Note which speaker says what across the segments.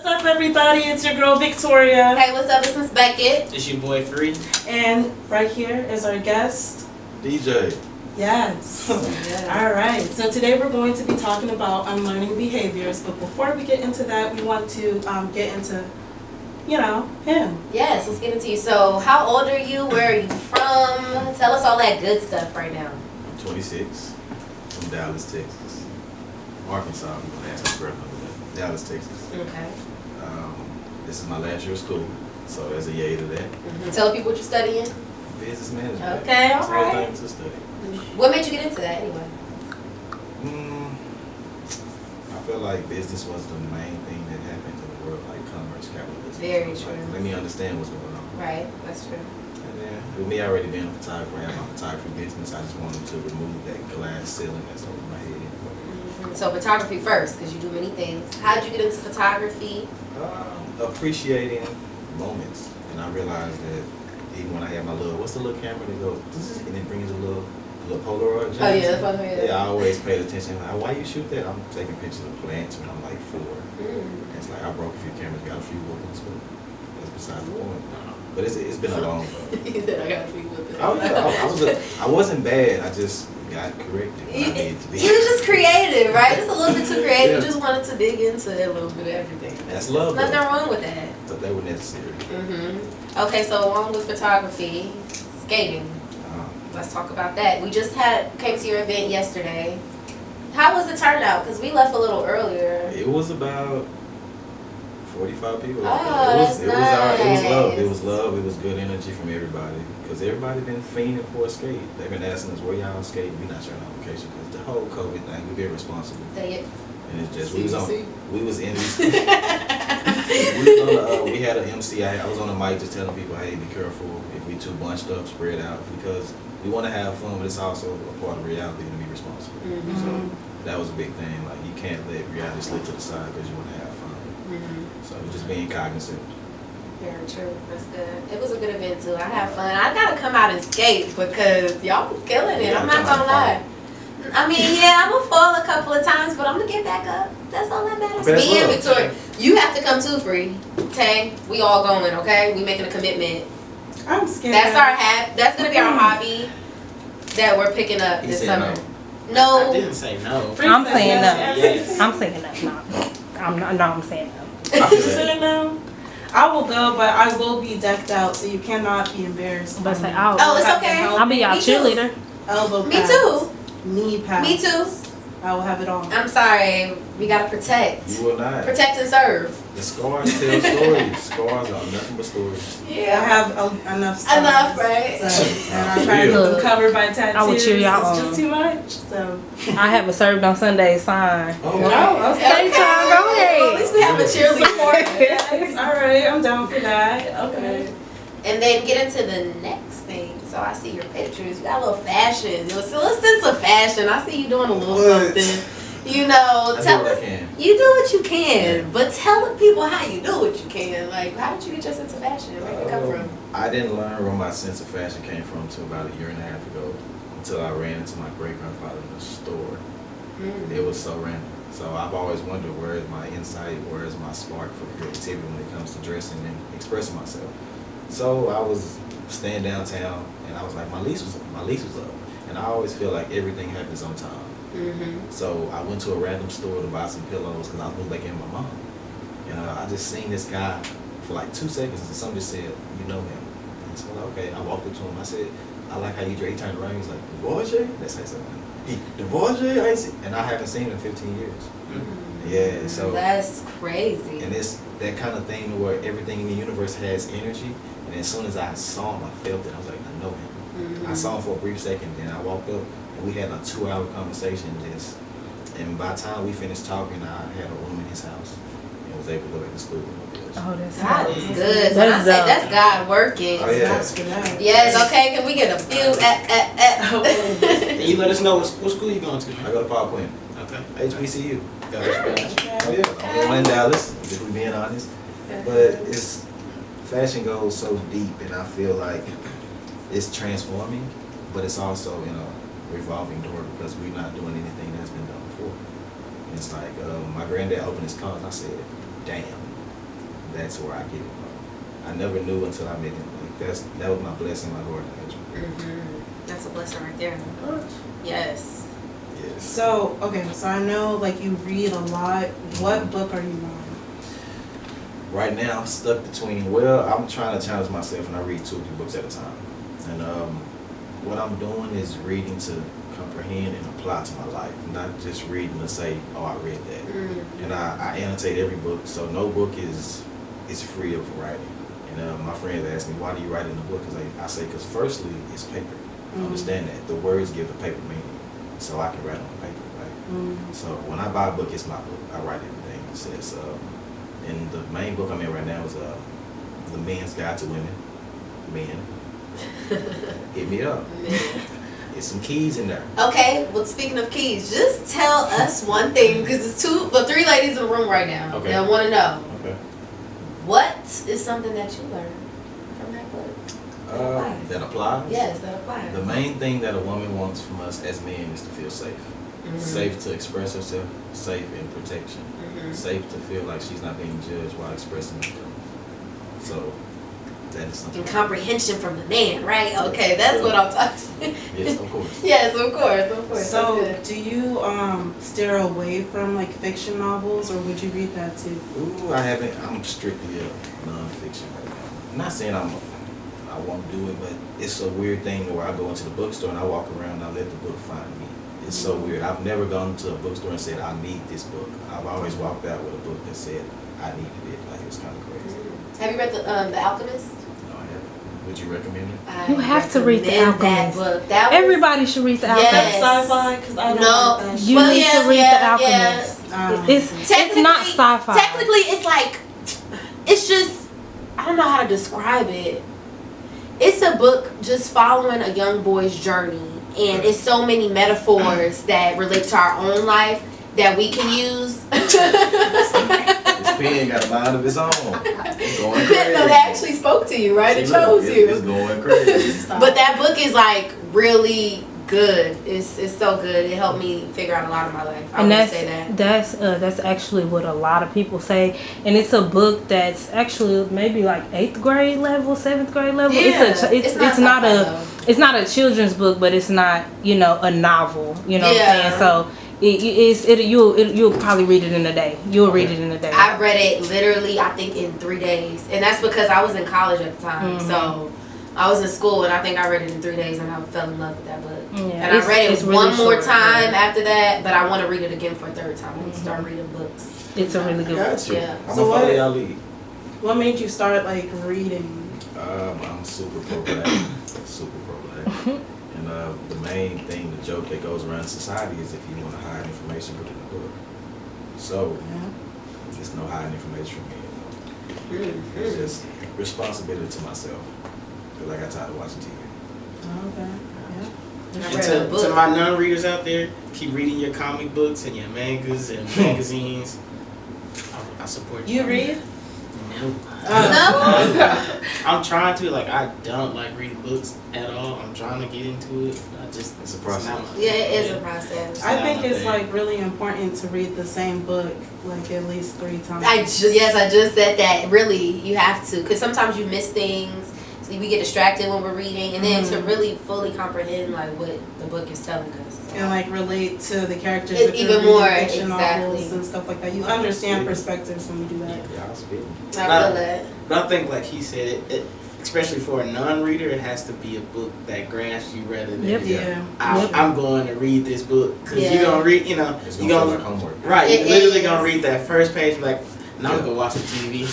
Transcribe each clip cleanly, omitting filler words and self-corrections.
Speaker 1: What's up, everybody? It's your girl Victoria.
Speaker 2: Hey, what's up? It's Miss Beckett.
Speaker 3: It's your boy Phre.
Speaker 1: And right here is our guest,
Speaker 4: DJ.
Speaker 1: Yes.
Speaker 2: Yes.
Speaker 1: All right. So today we're going to be talking about unlearning behaviors. But before we get into that, we want to get into, him.
Speaker 2: Yes, let's get into you. So, how old are you? Where are you from? Tell us all that good stuff right now.
Speaker 4: I'm 26. From Dallas, Texas. Arkansas, I'm going to ask my grandmother. Dallas, Texas.
Speaker 2: Okay.
Speaker 4: This is my last year of school, so there's a yay to that.
Speaker 2: Mm-hmm. Tell people what you're studying.
Speaker 4: Business management.
Speaker 2: Okay, all
Speaker 4: That's
Speaker 2: right.
Speaker 4: all things to study.
Speaker 2: What made you get into that anyway?
Speaker 4: I feel like business was the main thing that happened in the world, like commerce, capitalism.
Speaker 2: Very
Speaker 4: So,
Speaker 2: true.
Speaker 4: like, let me understand what's going on.
Speaker 2: Right, that's true.
Speaker 4: And then, with me already being a photographer, I have my photography business, I just wanted to remove that glass ceiling that's over my head.
Speaker 2: So, photography first, because you do many things. How did you get into photography?
Speaker 4: Appreciating moments, and I realized that even when I have my little, what's the little camera that goes, and it brings a little Polaroid.
Speaker 2: Oh, yeah, that's what I
Speaker 4: Yeah, I always paid attention. Like, why you shoot that? I'm taking pictures of plants when I'm like 4. And it's like I broke a few cameras, got a few weapons, but that's beside the point. But it's been a long road.
Speaker 2: You said I got a few with it.
Speaker 4: Oh yeah, I wasn't bad. I just got corrected. When I needed to be.
Speaker 2: You were just creative, right? Just a little bit too creative.
Speaker 4: Yeah.
Speaker 2: You just wanted to dig into a little bit of everything.
Speaker 4: That's love.
Speaker 2: Nothing
Speaker 4: though.
Speaker 2: wrong with that.
Speaker 4: But they were necessary.
Speaker 2: Okay, so along with photography, skating. Let's talk about that. We just came to your event yesterday. How was the turnout? Because we left a little earlier.
Speaker 4: It was about 45 people.
Speaker 2: Oh,
Speaker 4: it was
Speaker 2: nice.
Speaker 4: love. It was love. It was good energy from everybody. Because everybody been fiending for a skate. They've been asking us, where y'all skate? We're not sharing on vacation because the whole COVID thing, we've been responsible. And it's just, we was in these. We had an MC. I was on the mic just telling people, hey, be careful if we too bunched up, spread out, because we want to have fun, but it's also a part of reality to be responsible. So that was a big thing. Like, you can't let reality slip to the side because you want to have fun. So just being cognizant.
Speaker 2: Very true. That's good. It was a good event too. I had fun. I gotta come out and skate because y'all was killing it. I'm not gonna lie. I mean, yeah, I'm gonna fall a couple of times, but I'm gonna get back up. That's all that matters. Me and Victoria, you have to come too, Phre. Okay, we all going. Okay, we making a commitment.
Speaker 1: I'm scared.
Speaker 2: That's gonna be our hobby that we're picking up this summer.
Speaker 3: I didn't say no.
Speaker 5: I'm saying no.
Speaker 3: Yes.
Speaker 5: I'm saying no. I'm saying no.
Speaker 1: You saying no? I will go, but I will be decked out, so you cannot be embarrassed.
Speaker 5: But say,
Speaker 2: Oh, it's okay.
Speaker 5: I'll be y'all
Speaker 2: Me too.
Speaker 5: cheerleader.
Speaker 1: Elbow
Speaker 2: Me
Speaker 1: pads,
Speaker 2: too.
Speaker 1: knee pads.
Speaker 2: Me too.
Speaker 1: I will have it on.
Speaker 2: I'm sorry. We gotta protect.
Speaker 4: You will not.
Speaker 2: Protect and serve.
Speaker 4: The scars tell stories. Scars are nothing but stories.
Speaker 1: I have enough stuff.
Speaker 2: Enough, right?
Speaker 1: So, and I'm trying to get them covered by tattoos.
Speaker 5: I will cheer y'all
Speaker 1: It's
Speaker 5: on.
Speaker 1: just too much. So.
Speaker 5: I haven't served on Sunday sign.
Speaker 4: Oh,
Speaker 5: Okay, child, go
Speaker 2: Well, at least we have a cheerleader.
Speaker 1: Yes, all right, I'm down for that. Okay.
Speaker 2: And then get into the next thing. So I see your pictures. You got a little fashion. A little sense of fashion. I see you doing a little something. You know,
Speaker 4: I
Speaker 2: tell
Speaker 4: do what
Speaker 2: us.
Speaker 4: I can.
Speaker 2: You do what you can, but tell the people how you do what you can. Like, how did you get your sense of fashion? Where did it come from?
Speaker 4: I didn't learn where my sense of fashion came from until about a year and a half ago, until I ran into my great-grandfather in the store. It was so random. So I've always wondered, where is my insight, where is my spark for creativity when it comes to dressing and expressing myself. So I was staying downtown, and I was like, my lease was up, and I always feel like everything happens on time. So I went to a random store to buy some pillows because I was moving back in with my mom. And I just seen this guy for like 2 seconds, and somebody said, you know him. And so I was like, okay, I walked up to him. I said, I like how you dress. He turned around, he was like, Deveja? That's how he said it. Deveja? I ain't seen, and I haven't seen him in 15 years. Yeah, so.
Speaker 2: That's crazy.
Speaker 4: And it's that kind of thing where everything in the universe has energy. And as soon as I saw him, I felt it. I was like, I know him. I saw him for a brief second, then I walked up, and we had a 2-hour conversation. And by the time we finished talking, I had a room in his house and was able to go back to school.
Speaker 5: Oh, that's
Speaker 2: God
Speaker 5: nice.
Speaker 2: is good. When I say that's God working.
Speaker 4: Oh, yeah.
Speaker 1: That's for that.
Speaker 2: Yes, okay, can we get a few?
Speaker 3: And you let us know what school you going to.
Speaker 4: I go to Paul Quinn.
Speaker 3: Okay.
Speaker 4: HBCU.
Speaker 3: Gotcha.
Speaker 4: Oh yeah, I'm the one in Dallas, if we're being honest. But fashion goes so deep, and I feel like it's transforming, but it's also in a revolving door because we're not doing anything that's been done before. And it's like my granddad opened his car, and I said, "Damn." that's where I get it from. I never knew until I met him. Like that was my blessing, my Lord.
Speaker 2: That's a blessing right there. Yes.
Speaker 4: Yes.
Speaker 1: So, okay, so I know like you read a lot. What book are you on?
Speaker 4: Right now, I'm stuck between, well, I'm trying to challenge myself and I read 2 or 3 books at a time. And what I'm doing is reading to comprehend and apply to my life, not just reading to say, oh, I read that. And I annotate every book, so no book is free of writing. And my friends ask me, why do you write in the book? Because I say, because firstly, it's paper. I understand that. The words give the paper meaning, so I can write on the paper, right? So when I buy a book, it's my book. I write everything. It says, and the main book I'm in right now is The Men's Guide to Women. Men. Hit me up. There's some keys in there.
Speaker 2: Okay, well, speaking of keys, just tell us one thing, because it's 3 ladies in the room right now.
Speaker 4: Okay.
Speaker 2: They want to know.
Speaker 4: Okay.
Speaker 2: What is something that you learned from that book?
Speaker 4: That applies?
Speaker 2: Yes, that applies.
Speaker 4: The main thing that a woman wants from us as men is to feel safe. Safe to express herself, safe in protection. Safe to feel like she's not being judged while expressing herself. So, that is something.
Speaker 2: And comprehension from the man, right? Okay, that's what I'm talking.
Speaker 4: Yes, of course.
Speaker 2: Yes, of course.
Speaker 1: So,
Speaker 2: That's good.
Speaker 1: do you steer away from like fiction novels, or would you read that too?
Speaker 4: Ooh, I'm strictly a non-fiction right now. I'm not saying I won't do it, but it's a weird thing where I go into the bookstore and I walk around and I let the book find me. It's so weird. I've never gone to a bookstore and said, I need this book. I've always walked out with a book that said, I needed it. Like, it was kind of crazy.
Speaker 2: Have you read The Alchemist?
Speaker 4: No, I haven't. Would you recommend it?
Speaker 2: I
Speaker 5: You have to read The
Speaker 2: recommend
Speaker 5: Alchemist.
Speaker 2: That book. That was,
Speaker 5: Everybody should read The
Speaker 2: Yes.
Speaker 5: Alchemist.
Speaker 1: Sci-fi? Because I don't
Speaker 2: No.
Speaker 1: like that
Speaker 5: You
Speaker 1: shit.
Speaker 5: need to read The Alchemist. It's
Speaker 2: Technically-
Speaker 5: not sci-fi.
Speaker 2: Technically, it's like, it's just, I don't know how to describe it. It's a book just following a young boy's journey. And it's so many metaphors that relate to our own life that we can use.
Speaker 4: This pen got a mind of its own. It's going crazy.
Speaker 2: No, that actually spoke to you, right? It
Speaker 4: See, look,
Speaker 2: chose you.
Speaker 4: It's going crazy.
Speaker 2: But that book is like really good. It's so good. It helped me figure out a lot of my life. I
Speaker 5: And
Speaker 2: would say that.
Speaker 5: that's actually what a lot of people say, and it's a book that's actually maybe like 8th grade level, 7th grade level.
Speaker 2: Yeah,
Speaker 5: It's not a children's book, but it's not a novel. You know what I'm saying? So you'll probably read it in a day. You'll read it in a day.
Speaker 2: I read it literally, I think, in 3 days, and that's because I was in college at the time. So I was in school, and I think I read it in 3 days, and I fell in love with that book.
Speaker 5: Yeah,
Speaker 2: And I read it
Speaker 5: really
Speaker 2: one more
Speaker 5: short,
Speaker 2: time
Speaker 5: yeah.
Speaker 2: after that, but I want to read it again for a 3rd time. I need to start reading books.
Speaker 5: It's a really good book.
Speaker 4: Got you.
Speaker 2: Yeah.
Speaker 4: I'm
Speaker 1: So
Speaker 4: gonna follow
Speaker 1: what-
Speaker 4: y'all lead.
Speaker 1: What made you start like reading?
Speaker 4: I'm super pro-black. Super pro-black. And the main thing, the joke that goes around society is if you want to hide information, put it in a book. So, there's no hiding information from me. It's just responsibility to myself. Because I got tired of watching TV.
Speaker 1: Okay.
Speaker 2: I
Speaker 3: And
Speaker 2: read a
Speaker 3: to
Speaker 2: book.
Speaker 3: my non-readers out there, keep reading your comic books and your mangas and magazines. I support you.
Speaker 1: You read?
Speaker 2: No?
Speaker 3: I'm trying to. Like, I don't like reading books at all. I'm trying to get into it.
Speaker 4: It's a process.
Speaker 3: not my-
Speaker 2: Yeah, it is a process.
Speaker 1: I think it's like really important to read the same book like at least 3 times.
Speaker 2: I just said that. Really, you have to, because sometimes you miss things. So we get distracted when we're reading, and then to really fully comprehend like what the book is telling us.
Speaker 1: And like relate to the characters
Speaker 2: It-
Speaker 1: if you're
Speaker 2: even
Speaker 1: reading
Speaker 2: more,
Speaker 1: fiction novels
Speaker 2: exactly.
Speaker 1: and stuff like that. You understand perspectives when you do that.
Speaker 4: Yeah, I'll spit.
Speaker 2: I feel that.
Speaker 3: But I think, like he said, it especially for a non-reader, it has to be a book that grasps you rather than
Speaker 5: Yep.
Speaker 1: Yeah.
Speaker 3: I'm going to read this book because
Speaker 2: Yeah.
Speaker 3: you're gonna read.
Speaker 4: It's
Speaker 3: You're
Speaker 4: gonna feel
Speaker 3: gonna
Speaker 4: like homework.
Speaker 3: right.
Speaker 2: It
Speaker 3: You're literally
Speaker 2: is.
Speaker 3: gonna read that first page, like, now I'm gonna go watch the TV.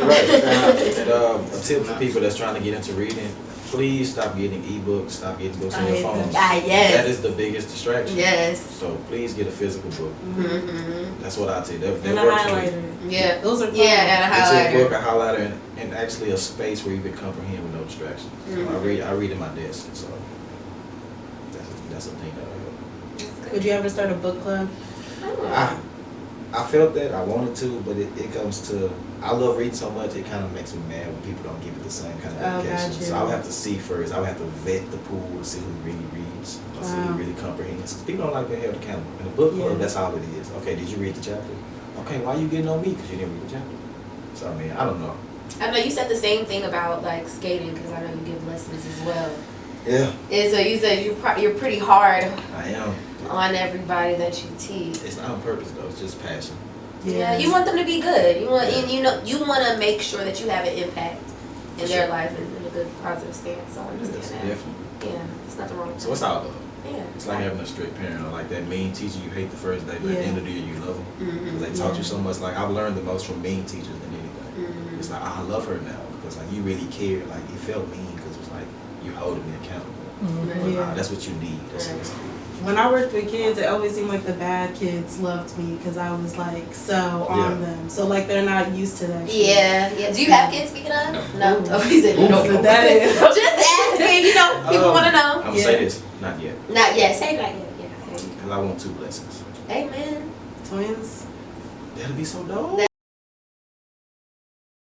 Speaker 4: Right. And a tip for people that's trying to get into reading, please stop getting ebooks, stop getting books on your phone.
Speaker 2: Yes.
Speaker 4: That is the biggest distraction.
Speaker 2: Yes.
Speaker 4: So please get a physical book.
Speaker 2: Mm-hmm.
Speaker 4: That's what I tell you.
Speaker 1: And
Speaker 4: That
Speaker 1: a
Speaker 4: works for me.
Speaker 1: highlighter.
Speaker 2: Yeah.
Speaker 1: Those are fun.
Speaker 2: Yeah, and a
Speaker 4: It's
Speaker 2: highlighter.
Speaker 4: a book, a highlighter, and actually a space where you can comprehend with no distractions. So I read in my desk, so that's a thing that I help.
Speaker 1: Would you ever start a book club?
Speaker 4: I felt that I wanted to, but it comes to, I love reading so much, it kind of makes me mad when people don't give it the same kind of
Speaker 1: Oh,
Speaker 4: dedication.
Speaker 1: gotcha.
Speaker 4: So I would have to see first, I would have to vet the pool to see who really reads, or see who
Speaker 1: Wow.
Speaker 4: really comprehends. 'Cause people don't like being held accountable. In a book club,
Speaker 1: Yeah.
Speaker 4: that's all it is. Okay, did you read the chapter? Okay, why you getting on me? Because you didn't read the chapter. So I mean, I don't know.
Speaker 2: I know you said the same thing about like skating because I know you give lessons as well.
Speaker 4: Yeah.
Speaker 2: And so you said you're pretty hard
Speaker 4: I am.
Speaker 2: on everybody that you teach.
Speaker 4: It's not on purpose though. It's just passion.
Speaker 2: Yeah, you want them to be good. You want, and you want to make sure that you have an impact in their life and in a good positive stance. So I understand
Speaker 4: Yes,
Speaker 2: that.
Speaker 4: definitely.
Speaker 2: Yeah, it's nothing wrong with
Speaker 4: So it's all love.
Speaker 2: Yeah.
Speaker 4: It's like having a strict parent or like that mean teacher you hate the first day, but at the end of the year you love them. Because they taught you so much. Like I've learned the most from mean teachers than anything. It's like, I love her now because like you really cared. Like it felt mean because it was like you holding me accountable. But
Speaker 1: Yeah.
Speaker 4: that's what you need. That's what it's
Speaker 1: When I worked with kids, it always seemed like the bad kids loved me because I was like so on them. So like they're not used to that shit.
Speaker 2: Yeah. Do you have kids, speaking of? No. Oh, he said no.
Speaker 1: That is.
Speaker 2: Just asking, people want to know.
Speaker 4: I'm gonna say this, not yet.
Speaker 2: Not yet. Say not yet. Yeah.
Speaker 4: Because I want 2 blessings.
Speaker 2: Amen.
Speaker 1: Twins.
Speaker 4: That'll be so dope.